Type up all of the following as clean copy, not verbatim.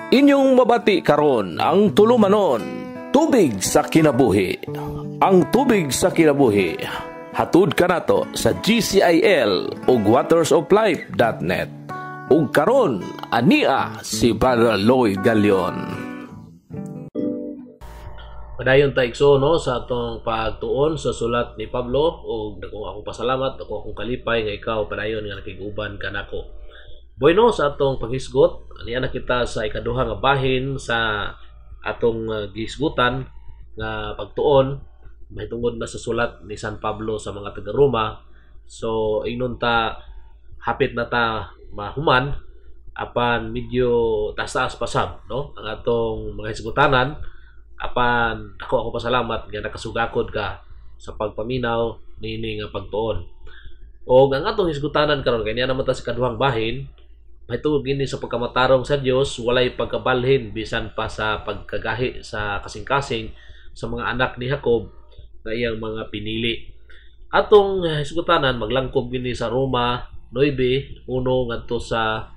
Inyong mabati karon ang tulumanon, tubig sa kinabuhi. Ang tubig sa kinabuhi, hatud kanato sa GCIL ug watersoflife.net. Ug karon ania si Brother Lloyd Galion. Padayon ta igso no sa atong pagtuon sa sulat ni Pablo ug dako akong pasalamat, dako akong kalipay nga ikaw padayon nga nakiguban kanako. Bueno, sa atong paghisgot, aniya na kita sa ikaduha nga bahin sa atong gihisgutan nga pagtuon mahitungod na sa sulat ni San Pablo sa mga taga-Roma. So ingnon ta hapit na ta mahuman apan medyo taas-taas pasab no ang atong mga hisgutanan apan ako pasalamat nga nakasugakod ka sa pagpaminaw niini nga pagtuon. O ang atong hisgutanan karon kay niya naman ta sa kaduhang bahin mahitungod gini sa pagkamatarong sa Dios, walay pagkabalhin bisan pa sa pagkagahi sa kasing-kasing sa mga anak ni Jacob na iyang mga pinili. Atong hisgutanan maglangkob gini sa Roma 9:1 ngadto sa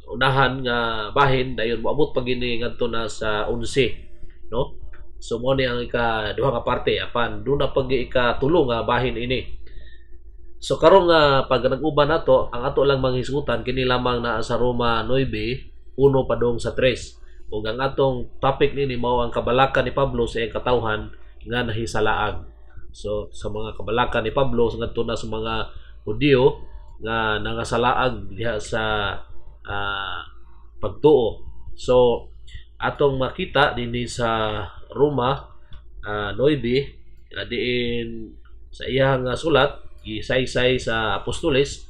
unahan nga bahin dayon moabot pa gini ngadto na sa 11 no. So mo ni ang ikaduha nga parte apan do na pag ikatulo nga bahin ini. So karon nga pag nag-uban nato ang ato lang manghisgutan kini lamang naa sa Roma 9:1 padung sa 3. Ug ang atong topic nini mao ang kabalakan ni Pablo sa iyang katawhan nga nahisalaag. So sa mga kabalakan ni Pablo ngadto na sa mga Hudyo nga nangasalaag diha sa pagtuo. So atong makita dinhi sa Roma 9 diin sa iyang sulat gisaysay sa apostoles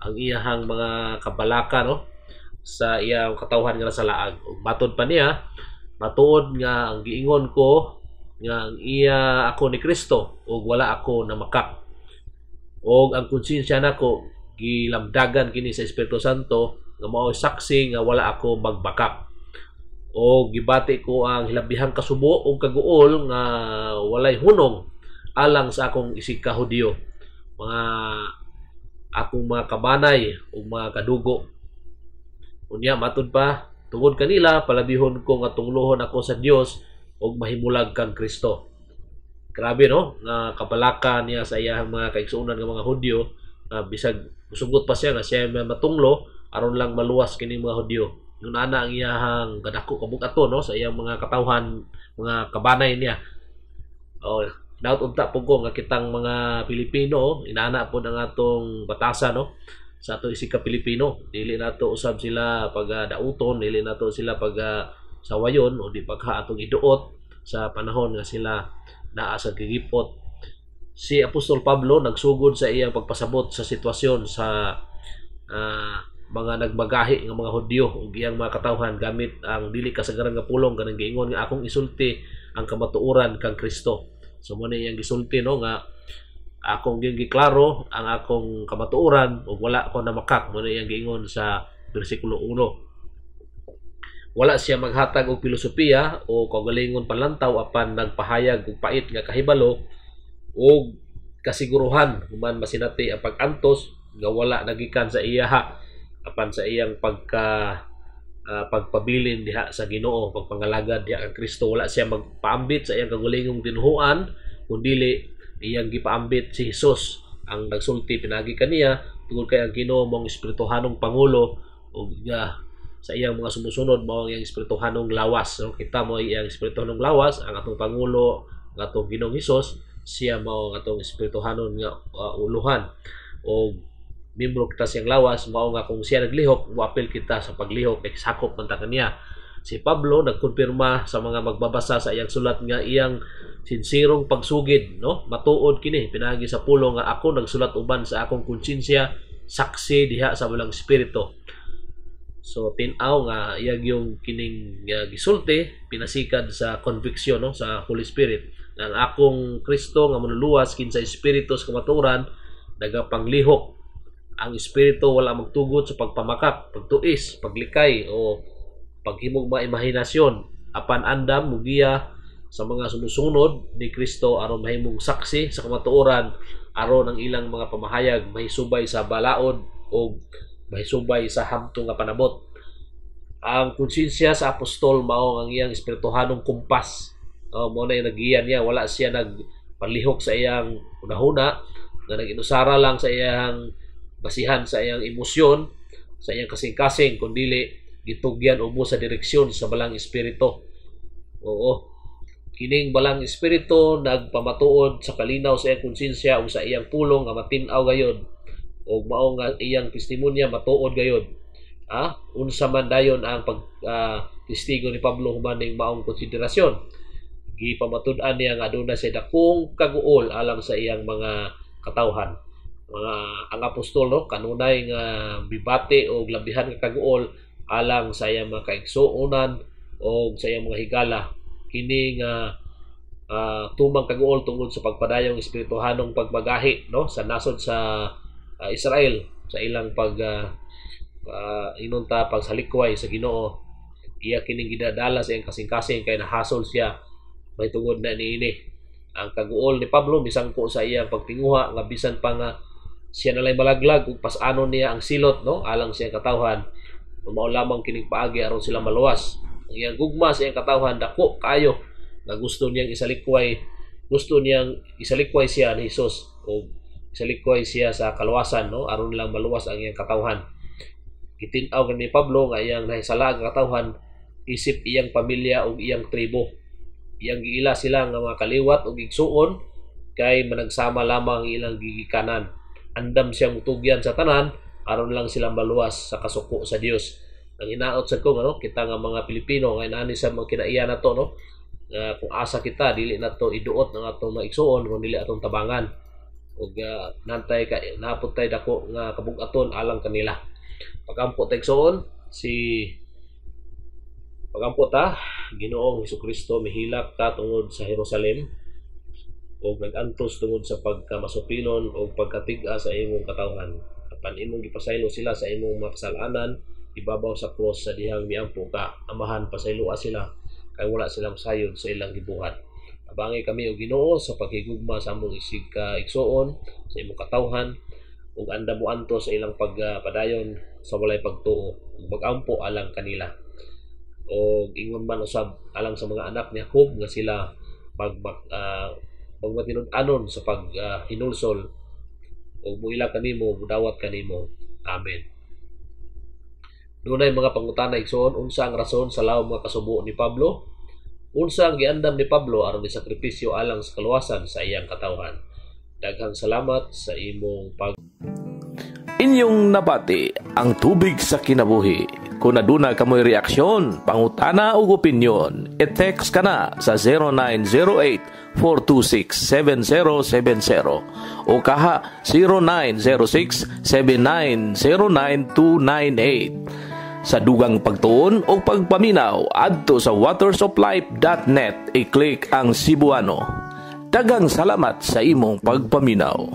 ang iyahang mga kabalaka no sa iyang katawhan nga nasalaag. Ug matod pa niya matuod nga ang giingon ko nga ang iya ako ni Kristo ug wala ako na makak. Ug ang konsensya nako gilamdagan kini sa Espiritu Santo nga mao saksi nga wala ako magbakak. O gibati ko ang hilabihang kasubo ug kaguol nga walay hunong alang sa akong isig ka Hudyo, mga akong mga kabanay ug mga kadugo. Unya matud pa tungod kanila palabihon ko nga tunglohon ako sa Dios ug mahimulag kang Kristo. Grabe no nga kabalaka niya sa iyang mga kaigsuonan nga mga Hudyo, bisag sugot pa siya nga siya matunglo aron lang maluwas kini mga Hudyo. Yun ana ang iyang kadako kabug-ato no sa iyang mga katawhan, mga kabanay niya. Oh, daot unta po ko nga kitang mga Pilipino inaana po ang atong batasan no sa ato isig ka Pilipino, dili nato usab sila pag dauton, dili nato sila pag sawayon o di pagha atong iduot sa panahon nga sila naa sa gigipot. Si Apostol Pablo nagsugod sa iyang pagpasabot sa sitwasyon sa mga nagbagahi nga mga Hudyo ug iyang mga katawhan gamit ang dili kasagaran nga pulong kanang giingon nga akong isulti ang kamatuoran kang Kristo. So mo ni iyang gisulti no nga akong giklaro ang akong kamatuoran ug wala ko na makak. Mo ni iyang giingon sa bersikulo 1. Wala siya maghatag og filosofiya o kaugalingon panlantaw apan nagpahayag og pait nga kahibalo ug kasiguruhan human masinati ang pag-antos nga wala nagikan sa iyaha apan sa iyang pagpabilin diha sa Ginoo, pagpangalagad diha kang Kristo. Wala siya magpaambit sa iyang kagulingong dinhuan kundi iyang gipaambit si Hesus ang nagsulti pinagi kaniya tungod kay ang Ginoo mong espirituhanong pangulo ug sa iyang mga sumusunod mao ang iyang espirituhanong lawas. So kita mo iyang espirituhanong lawas ang atong pangulo ng atong Ginoong Hesus, siya mao ang atong espirituhanon nga uluhan. O membro kita siyang lawas mao nga kung siya naglihok moapil kita sa paglihok kay sakop man ta kaniya. Si Pablo nagkumpirma sa mga magbabasa sa iyang sulat nga iyang sinsirong pagsugid no matuod kini pinagi sa pulo nga ako nagsulat uban sa akong konsensya saksi diha sa walang espiritu. So tin-aw nga iyang yung kining gisulti pinasikad sa conviction no sa Holy Spirit ang akong Kristo nga manuluwas kinsa espiritu sa kamaturan nagapanglihok. Ang espiritu wala magtugot sa pagpamakak, pagtuis, paglikay o paghimog mga imahinasyon apan andam mugiya sa mga sumusunod ni Kristo aron mahimong saksi sa kamatuoran aron ang ilang mga pamahayag mahisubay sa balaod o mahisubay sa hamtong nga panabot. Ang konsensya sa apostol mao ang iyang espirituhanong kumpas. Mo na nagiyan niya, wala siya nagpanlihok sa iyang hunahuna, na nag-inusara lang sa iyang basihan sa iyang emosyon, sa iyang kasing-kasing, kundili gitugyan umo sa direksyon sa balang espiritu. Oo. Kining balang espiritu nagpamatuod sa kalinaw sa iyang konsensya o sa iyang pulong nga matin-aw gayod, o mao nga iyang testimonya matuod gayod. Unsa man dayon ang testigo ni Pablo human ning maong konsiderasyon. Gipamatud-an niya nga aduna siya dakong kaguol alang sa iyang mga katawhan. Ang apostol kanunay nga bibati o labihan nga kaguol alang sa iyang mga kaigsuonan o sa iyang mga higala. Kini nga tumang kaguol tungod sa pagpadayong espirituhanong pagbagahi sa nasod sa Israel sa ilang inunta pagsalikway sa Ginoo. Iya kining gidadala sa iyang kasing-kasing kay nahasol siya may tungod na niini. Ang kaguol ni Pablo misangko sa iyang pagtinguha nga bisan pa nga siya nalay malaglag ug pas-anon niya ang silot alang sa iyang katawhan. Mao lamang kining paagi aron sila maluwas. Ang iyang gugma sa iyang katawhan dako kayo nga gusto niyang isalikway siya ni Hesus o isalikway siya sa kaluwasan aron lang maluwas ang iyang katawhan. Gitin-aw ni Pablo nga iyang nahisala ang katawhan isip iyang pamilya o iyang tribo. Iyang giila sila nga mga kaliwat o gigsuon kay managsama lamang ilang gigikanan. Andam siya mutugyan sa tanan aron lang sila maluwas sa kasuko sa Dios. Ang inaot sa ko kita nga mga Pilipino nga inaani sa mga kinaiya nato kung asa kita dili nato iduot ng atong maigsuon kung dili atong tabangan. Ug nantay ka naapot tay dako nga kabug-aton alang kanila. Pag-ampo taigsuon pag-ampo ta Ginoong Hesukristo mihilak ta tungod sa Jerusalem o nag-antos tungod sa pagkamasupinon o pagkatiga sa imong katawhan. Apan imong gipasaylo sila sa imong mga kasalanan ibabaw sa cross sa dihang miampo ka. Amahan pasayloa sila kay wala silang sayod sa ilang gibuhat. Abangi kami o Ginoo sa paghigugma sa among isig kaigsuon sa imong katawhan ug anda mo anto sa ilang pagpadayon sa walay pagtuo ug mag-ampo alang kanila. O ingon man usab alang sa mga anak ni Jacob nga sila magmatinud-anon sa paghinulsol o muila kanimo mudawat kanimo. Amen. Dunay mga pangutana igsoon, unsa ang rason sa laom mga kasubo ni Pablo? Unsa ang giandam ni Pablo aron isakripisyo alang sa kaluwasan sa iyang katawhan? Daghang salamat sa imong Inyong nabati ang tubig sa kinabuhi. Kung aduna kamoy reaksyon, pangutana o opinyon, i-text ka na sa 0908-426-7070 o kaha 0906-7909-298. Sa dugang pagtuon o pagpaminaw, adto sa watersoflife.net, i-click ang Cebuano. Daghang salamat sa imong pagpaminaw.